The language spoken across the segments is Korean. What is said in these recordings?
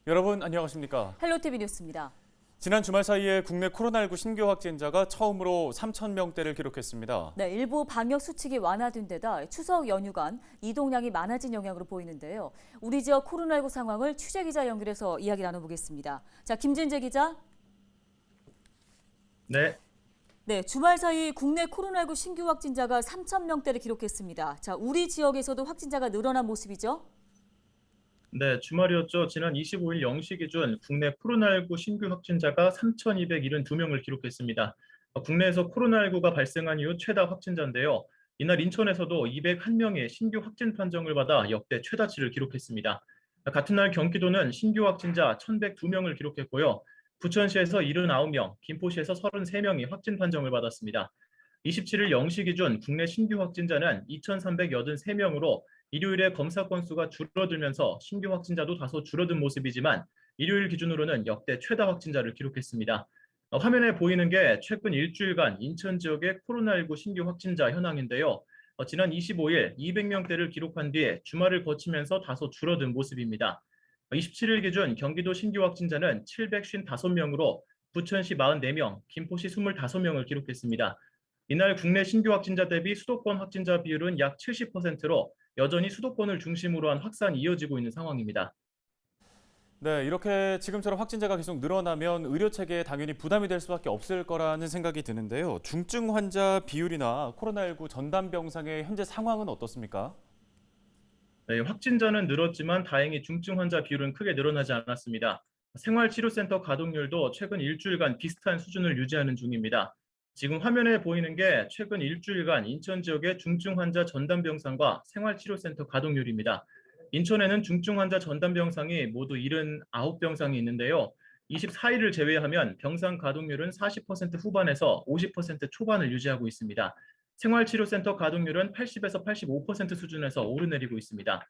여러분 안녕하십니까? 헬로티비 뉴스입니다. 지난 주말 사이에 국내 코로나19 신규 확진자가 처음으로 3,000명대를 기록했습니다. 네, 일부 방역 수칙이 완화된 데다 추석 연휴간 이동량이 많아진 영향으로 보이는데요. 우리 지역 코로나19 상황을 취재 기자 연결해서 이야기 나눠보겠습니다. 자, 김진재 기자. 네, 주말 사이 국내 코로나19 신규 확진자가 3,000명대를 기록했습니다. 자, 우리 지역에서도 확진자가 늘어난 모습이죠? 네, 주말이었죠. 지난 25일 0시 기준 국내 코로나19 신규 확진자가 3,272명을 기록했습니다. 국내에서 코로나19가 발생한 이후 최다 확진자인데요. 이날 인천에서도 201명의 신규 확진 판정을 받아 역대 최다치를 기록했습니다. 같은 날 경기도는 신규 확진자 1,102명을 기록했고요. 부천시에서 79명, 김포시에서 33명이 확진 판정을 받았습니다. 27일 0시 기준 국내 신규 확진자는 2,383명으로 일요일에 검사 건수가 줄어들면서 신규 확진자도 다소 줄어든 모습이지만 일요일 기준으로는 역대 최다 확진자를 기록했습니다. 화면에 보이는 게 최근 일주일간 인천 지역의 코로나19 신규 확진자 현황인데요. 지난 25일 200명대를 기록한 뒤에 주말을 거치면서 다소 줄어든 모습입니다. 27일 기준 경기도 신규 확진자는 755명으로 부천시 44명, 김포시 25명을 기록했습니다. 이날 국내 신규 확진자 대비 수도권 확진자 비율은 약 70%로 여전히 수도권을 중심으로 한 확산이 이어지고 있는 상황입니다. 네, 이렇게 지금처럼 확진자가 계속 늘어나면 의료 체계에 당연히 부담이 될 수밖에 없을 거라는 생각이 드는데요. 중증 환자 비율이나 코로나19 전담 병상의 현재 상황은 어떻습니까? 네, 확진자는 늘었지만 다행히 중증 환자 비율은 크게 늘어나지 않았습니다. 생활치료센터 가동률도 최근 일주일간 비슷한 수준을 유지하는 중입니다. 지금 화면에 보이는 게 최근 일주일간 인천 지역의 중증 환자 전담 병상과 생활치료센터 가동률입니다. 인천에는 중증 환자 전담 병상이 모두 79병상이 있는데요. 24일을 제외하면 병상 가동률은 40% 후반에서 50% 초반을 유지하고 있습니다. 생활치료센터 가동률은 80에서 85% 수준에서 오르내리고 있습니다.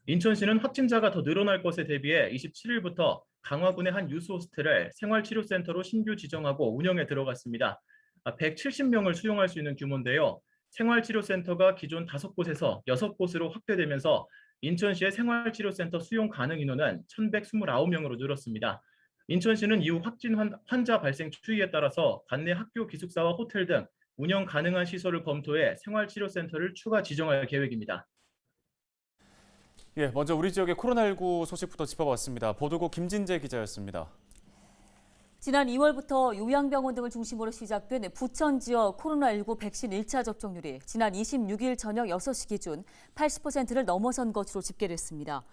인천시는 확진자가 더 늘어날 것에 대비해 27일부터 강화군의 한 유스호스텔을 생활치료센터로 신규 지정하고 운영에 들어갔습니다. 170명을 수용할 수 있는 규모인데요. 생활치료센터가 기존 5곳에서 6곳으로 확대되면서 인천시의 생활치료센터 수용 가능 인원은 1,129명으로 늘었습니다. 인천시는 이후 확진 환자 발생 추이에 따라서 관내 학교 기숙사와 호텔 등 운영 가능한 시설을 검토해 생활치료센터를 추가 지정할 계획입니다. 예, 먼저 우리 지역의 코로나19 소식부터 짚어봤습니다. 보도국 김진재 기자였습니다. 지난 2월부터 요양병원 등을 중심으로 시작된 부천 지역 코로나19 백신 1차 접종률이 지난 26일 저녁 6시 기준 80%를 넘어선 것으로 집계됐습니다.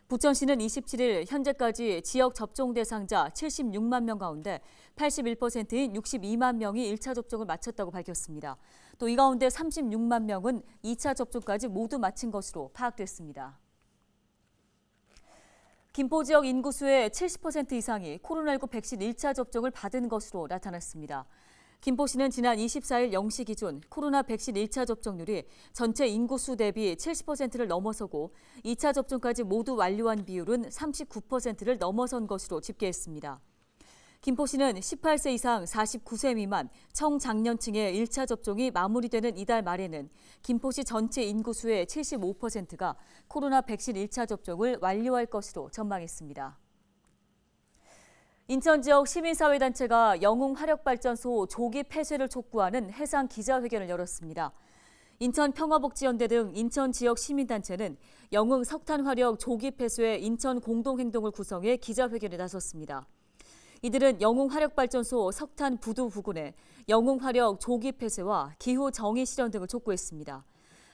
부천시는 27일 현재까지 지역 접종 대상자 76만 명 가운데 81%인 62만 명이 1차 접종을 마쳤다고 밝혔습니다. 또 이 가운데 36만 명은 2차 접종까지 모두 마친 것으로 파악됐습니다. 김포 지역 인구수의 70% 이상이 코로나19 백신 1차 접종을 받은 것으로 나타났습니다. 김포시는 지난 24일 0시 기준 코로나 백신 1차 접종률이 전체 인구수 대비 70%를 넘어서고 2차 접종까지 모두 완료한 비율은 39%를 넘어선 것으로 집계했습니다. 김포시는 18세 이상 49세 미만 청장년층의 1차 접종이 마무리되는 이달 말에는 김포시 전체 인구수의 75%가 코로나 백신 1차 접종을 완료할 것으로 전망했습니다. 인천 지역 시민사회단체가 영흥화력발전소 조기 폐쇄를 촉구하는 해상 기자회견을 열었습니다. 인천 평화복지연대 등 인천 지역 시민단체는 영흥 석탄화력 조기 폐쇄 인천 공동행동을 구성해 기자회견에 나섰습니다. 이들은 영흥화력발전소 석탄 부두 부근에 영흥화력 조기 폐쇄와 기후 정의 실현 등을 촉구했습니다.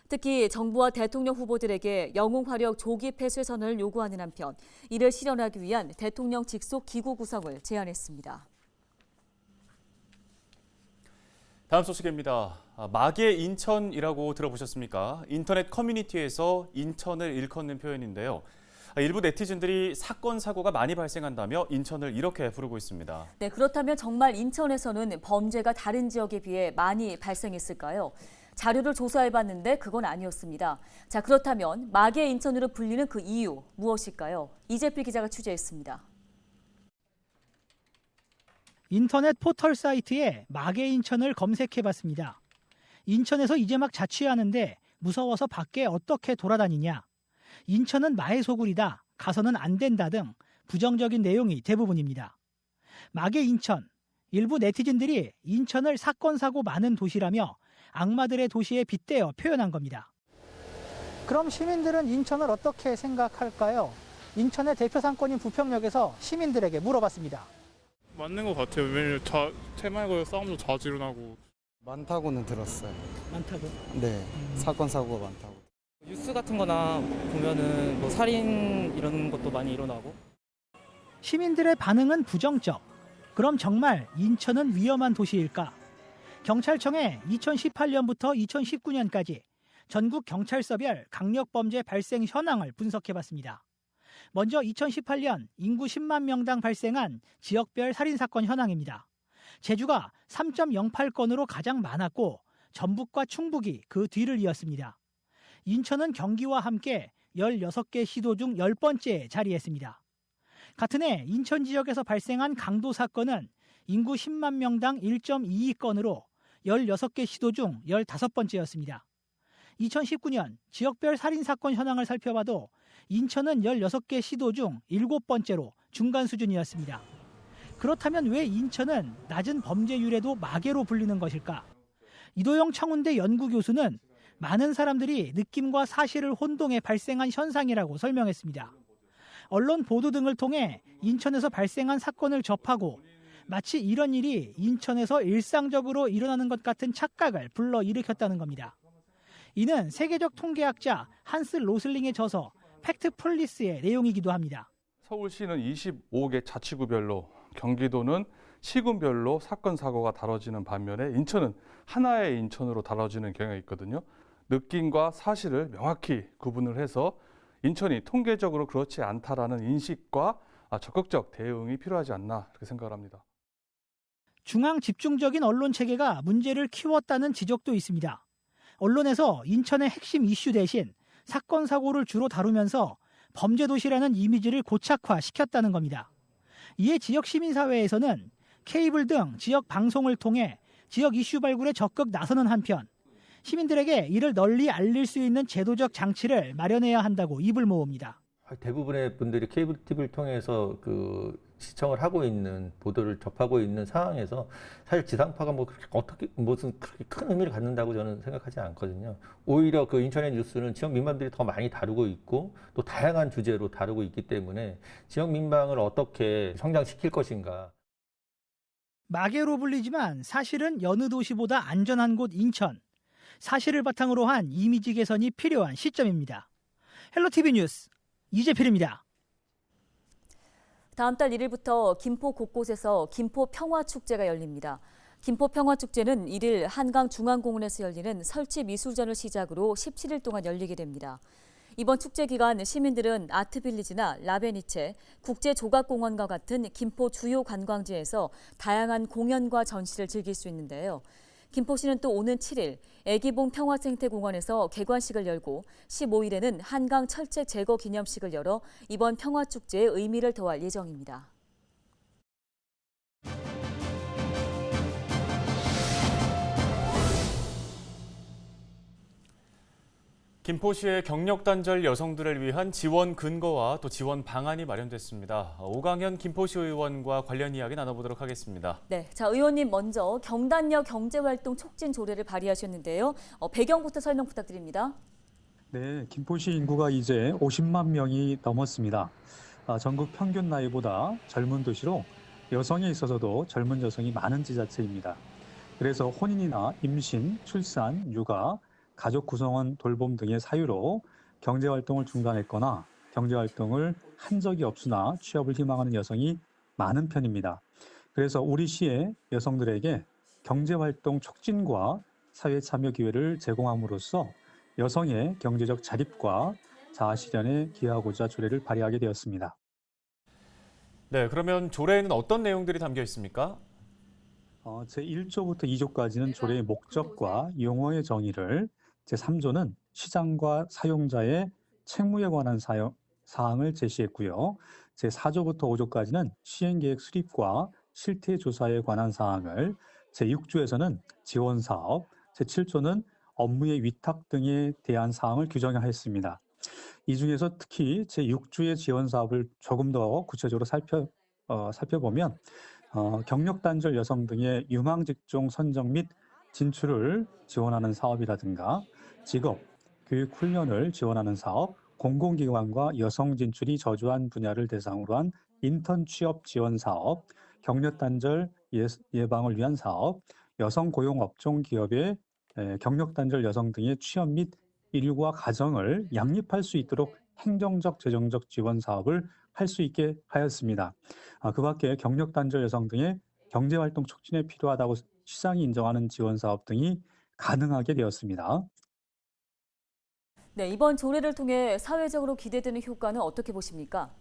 특히 정부와 대통령 후보들에게 영흥화력 조기 폐쇄 선언을 요구하는 한편 이를 실현하기 위한 대통령 직속 기구 구성을 제안했습니다. 다음 소식입니다. 마계 인천이라고 들어보셨습니까? 인터넷 커뮤니티에서 인천을 일컫는 표현인데요. 일부 네티즌들이 사건, 사고가 많이 발생한다며 인천을 이렇게 부르고 있습니다. 네, 그렇다면 정말 인천에서는 범죄가 다른 지역에 비해 많이 발생했을까요? 자료를 조사해봤는데 그건 아니었습니다. 자, 그렇다면 마계 인천으로 불리는 그 이유 무엇일까요? 이재필 기자가 취재했습니다. 인터넷 포털 사이트에 마계 인천을 검색해봤습니다. 인천에서 이제 막 자취하는데 무서워서 밖에 어떻게 돌아다니냐. 인천은 마의 소굴이다. 가서는 안 된다 등 부정적인 내용이 대부분입니다. 마계 인천, 일부 네티즌들이 인천을 사건 사고 많은 도시라며 악마들의 도시에 빗대어 표현한 겁니다. 그럼 시민들은 인천을 어떻게 생각할까요? 인천의 대표 상권인 부평역에서 시민들에게 물어봤습니다. 맞는 것 같아요. 왜냐면 새말고 싸움도 자주 일어나고. 많다고는 들었어요. 많다고? 네, 사건 사고가 많다고. 뉴스 같은 거나 보면은 뭐 살인 이런 것도 많이 일어나고. 시민들의 반응은 부정적. 그럼 정말 인천은 위험한 도시일까? 경찰청에 2018년부터 2019년까지 전국 경찰서별 강력범죄 발생 현황을 분석해봤습니다. 먼저 2018년 인구 10만 명당 발생한 지역별 살인사건 현황입니다. 제주가 3.08건으로 가장 많았고 전북과 충북이 그 뒤를 이었습니다. 인천은 경기와 함께 16개 시도 중 10번째에 자리했습니다. 같은 해 인천 지역에서 발생한 강도 사건은 인구 10만 명당 1.22건으로 16개 시도 중 15번째였습니다. 2019년 지역별 살인사건 현황을 살펴봐도 인천은 16개 시도 중 7번째로 중간 수준이었습니다. 그렇다면 왜 인천은 낮은 범죄율에도 마계로 불리는 것일까? 이도영 청운대 연구교수는 많은 사람들이 느낌과 사실을 혼동해 발생한 현상이라고 설명했습니다. 언론 보도 등을 통해 인천에서 발생한 사건을 접하고 마치 이런 일이 인천에서 일상적으로 일어나는 것 같은 착각을 불러일으켰다는 겁니다. 이는 세계적 통계학자 한스 로슬링의 저서 팩트 폴리스의 내용이기도 합니다. 서울시는 25개 자치구별로, 경기도는 시군별로 사건 사고가 다뤄지는 반면에 인천은 하나의 인천으로 다뤄지는 경향이 있거든요. 느낌과 사실을 명확히 구분을 해서 인천이 통계적으로 그렇지 않다라는 인식과 적극적 대응이 필요하지 않나 이렇게 생각을 합니다. 중앙 집중적인 언론 체계가 문제를 키웠다는 지적도 있습니다. 언론에서 인천의 핵심 이슈 대신 사건 사고를 주로 다루면서 범죄 도시라는 이미지를 고착화시켰다는 겁니다. 이에 지역 시민사회에서는 케이블 등 지역 방송을 통해 지역 이슈 발굴에 적극 나서는 한편 시민들에게 이를 널리 알릴 수 있는 제도적 장치를 마련해야 한다고 입을 모읍니다. 대부분의 분들이 케이블 TV를 통해서 시청을 하고 있는 보도를 접하고 있는 상황에서 사실 지상파가 무슨 그렇게 큰 의미를 갖는다고 저는 생각하지 않거든요. 오히려 그 인천의 뉴스는 지역 민방들이 더 많이 다루고 있고 또 다양한 주제로 다루고 있기 때문에 지역 민방을 어떻게 성장시킬 것인가. 마계로 불리지만 사실은 여느 도시보다 안전한 곳 인천. 사실을 바탕으로 한 이미지 개선이 필요한 시점입니다. 헬로티비 뉴스 이재필입니다. 다음 달 1일부터 김포 곳곳에서 김포 평화축제가 열립니다. 김포 평화축제는 1일 한강중앙공원에서 열리는 설치 미술전을 시작으로 17일 동안 열리게 됩니다. 이번 축제 기간 시민들은 아트빌리지나 라베니체, 국제조각공원과 같은 김포 주요 관광지에서 다양한 공연과 전시를 즐길 수 있는데요. 김포시는 또 오는 7일 애기봉 평화생태공원에서 개관식을 열고 15일에는 한강 철책 제거 기념식을 열어 이번 평화축제의 의미를 더할 예정입니다. 김포시의 경력단절 여성들을 위한 지원 근거와 또 지원 방안이 마련됐습니다. 오강현 김포시 의원과 관련 이야기 나눠보도록 하겠습니다. 네, 자 의원님 먼저 경단녀 경제활동 촉진 조례를 발의하셨는데요. 배경부터 설명 부탁드립니다. 네, 김포시 인구가 이제 50만 명이 넘었습니다. 전국 평균 나이보다 젊은 도시로 여성에 있어서도 젊은 여성이 많은 지자체입니다. 그래서 혼인이나 임신, 출산, 육아, 가족 구성원 돌봄 등의 사유로 경제활동을 중단했거나 경제활동을 한 적이 없으나 취업을 희망하는 여성이 많은 편입니다. 그래서 우리 시의 여성들에게 경제활동 촉진과 사회 참여 기회를 제공함으로써 여성의 경제적 자립과 자아실현에 기여하고자 조례를 발의하게 되었습니다. 네, 그러면 조례에는 어떤 내용들이 담겨 있습니까? 제1조부터 2조까지는 조례의 목적과 용어의 정의를, 제3조는 시장과 사용자의 책무에 관한 사항을 제시했고요. 제4조부터 5조까지는 시행계획 수립과 실태조사에 관한 사항을, 제6조에서는 지원사업, 제7조는 업무의 위탁 등에 대한 사항을 규정하였습니다. 이 중에서 특히 제6주의 지원 사업을 조금 더 구체적으로 살펴보면 경력 단절 여성 등의 유망 직종 선정 및 진출을 지원하는 사업이라든가 직업, 교육 훈련을 지원하는 사업, 공공기관과 여성 진출이 저조한 분야를 대상으로 한 인턴 취업 지원 사업, 경력 단절 예방을 위한 사업, 여성 고용 업종 기업의 경력 단절 여성 등의 취업 및 일과 가정을 양립할 수 있도록 행정적, 재정적 지원 사업을 할 수 있게 하였습니다. 그 밖에 경력 단절 여성 등의 경제활동 촉진에 필요하다고 시장이 인정하는 지원 사업 등이 가능하게 되었습니다. 네, 이번 조례를 통해 사회적으로 기대되는 효과는 어떻게 보십니까?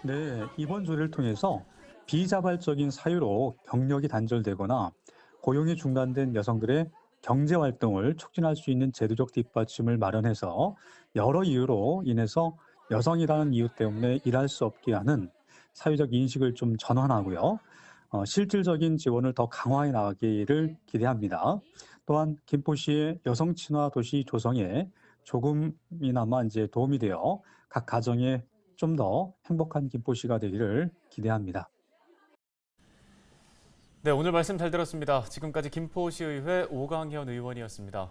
네, 이번 조례를 통해서 비자발적인 사유로 경력이 단절되거나 고용이 중단된 여성들의 경제활동을 촉진할 수 있는 제도적 뒷받침을 마련해서 여러 이유로 인해서 여성이라는 이유 때문에 일할 수 없게 하는 사회적 인식을 좀 전환하고요. 실질적인 지원을 더 강화해 나가기를 기대합니다. 또한 김포시의 여성 친화 도시 조성에 조금이나마 도움이 되어 각 가정에 좀 더 행복한 김포시가 되기를 기대합니다. 네, 오늘 말씀 잘 들었습니다. 지금까지 김포시의회 오강현 의원이었습니다.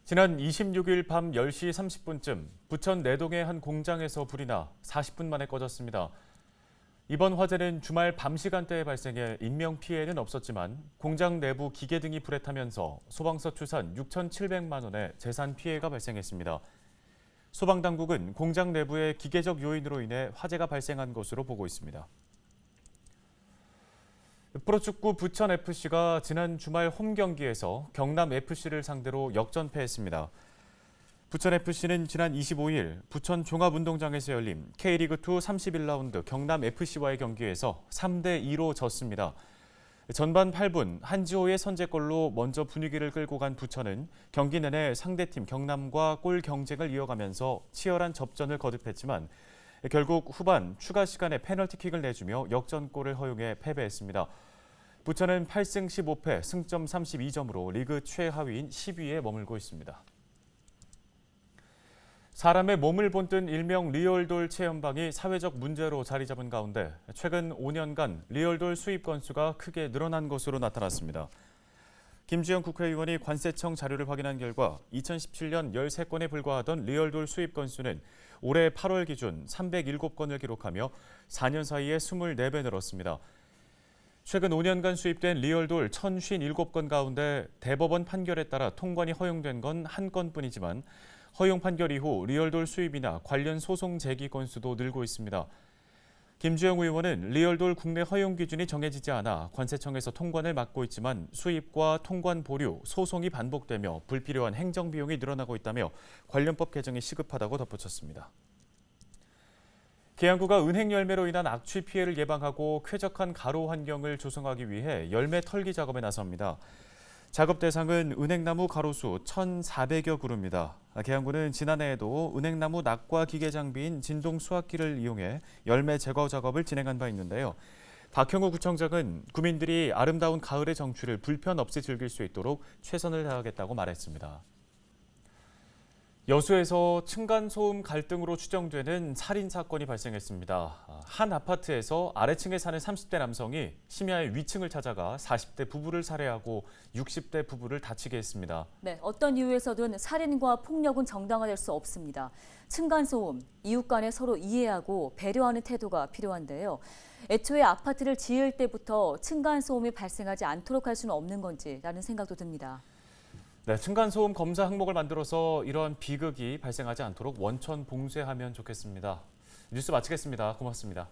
지난 26일 밤 10시 30분쯤 부천 내동의 한 공장에서 불이 나 40분 만에 꺼졌습니다. 이번 화재는 주말 밤 시간대에 발생해 인명피해는 없었지만 공장 내부 기계 등이 불에 타면서 소방서 추산 6,700만 원의 재산 피해가 발생했습니다. 소방당국은 공장 내부의 기계적 요인으로 인해 화재가 발생한 것으로 보고 있습니다. 프로축구 부천FC가 지난 주말 홈 경기에서 경남FC를 상대로 역전패했습니다. 부천FC는 지난 25일 부천 종합운동장에서 열린 K리그2 31라운드 경남FC와의 경기에서 3대2로 졌습니다. 전반 8분 한지호의 선제골로 먼저 분위기를 끌고 간 부천은 경기 내내 상대팀 경남과 골 경쟁을 이어가면서 치열한 접전을 거듭했지만 결국 후반 추가 시간에 페널티킥을 내주며 역전골을 허용해 패배했습니다. 부천은 8승 15패, 승점 32점으로 리그 최하위인 10위에 머물고 있습니다. 사람의 몸을 본뜬 일명 리얼돌 체험방이 사회적 문제로 자리 잡은 가운데 최근 5년간 리얼돌 수입 건수가 크게 늘어난 것으로 나타났습니다. 김주영 국회의원이 관세청 자료를 확인한 결과 2017년 13건에 불과하던 리얼돌 수입 건수는 올해 8월 기준 307건을 기록하며 4년 사이에 24배 늘었습니다. 최근 5년간 수입된 리얼돌 1,057건 가운데 대법원 판결에 따라 통관이 허용된 건 1건뿐이지만 허용 판결 이후 리얼돌 수입이나 관련 소송 제기 건수도 늘고 있습니다. 김주영 의원은 리얼돌 국내 허용 기준이 정해지지 않아 관세청에서 통관을 막고 있지만 수입과 통관 보류, 소송이 반복되며 불필요한 행정 비용이 늘어나고 있다며 관련법 개정이 시급하다고 덧붙였습니다. 계양구가 은행 열매로 인한 악취 피해를 예방하고 쾌적한 가로 환경을 조성하기 위해 열매 털기 작업에 나섭니다. 작업 대상은 은행나무 가로수 1,400여 그루입니다. 계양구는 지난해에도 은행나무 낙과 기계 장비인 진동 수확기를 이용해 열매 제거 작업을 진행한 바 있는데요. 박형우 구청장은 구민들이 아름다운 가을의 정취를 불편 없이 즐길 수 있도록 최선을 다하겠다고 말했습니다. 여수에서 층간소음 갈등으로 추정되는 살인 사건이 발생했습니다. 한 아파트에서 아래층에 사는 30대 남성이 심야에 위층을 찾아가 40대 부부를 살해하고 60대 부부를 다치게 했습니다. 네, 어떤 이유에서든 살인과 폭력은 정당화될 수 없습니다. 층간소음, 이웃 간에 서로 이해하고 배려하는 태도가 필요한데요. 애초에 아파트를 지을 때부터 층간소음이 발생하지 않도록 할 수는 없는 건지라는 생각도 듭니다. 네, 층간소음 검사 항목을 만들어서 이런 비극이 발생하지 않도록 원천 봉쇄하면 좋겠습니다. 뉴스 마치겠습니다. 고맙습니다.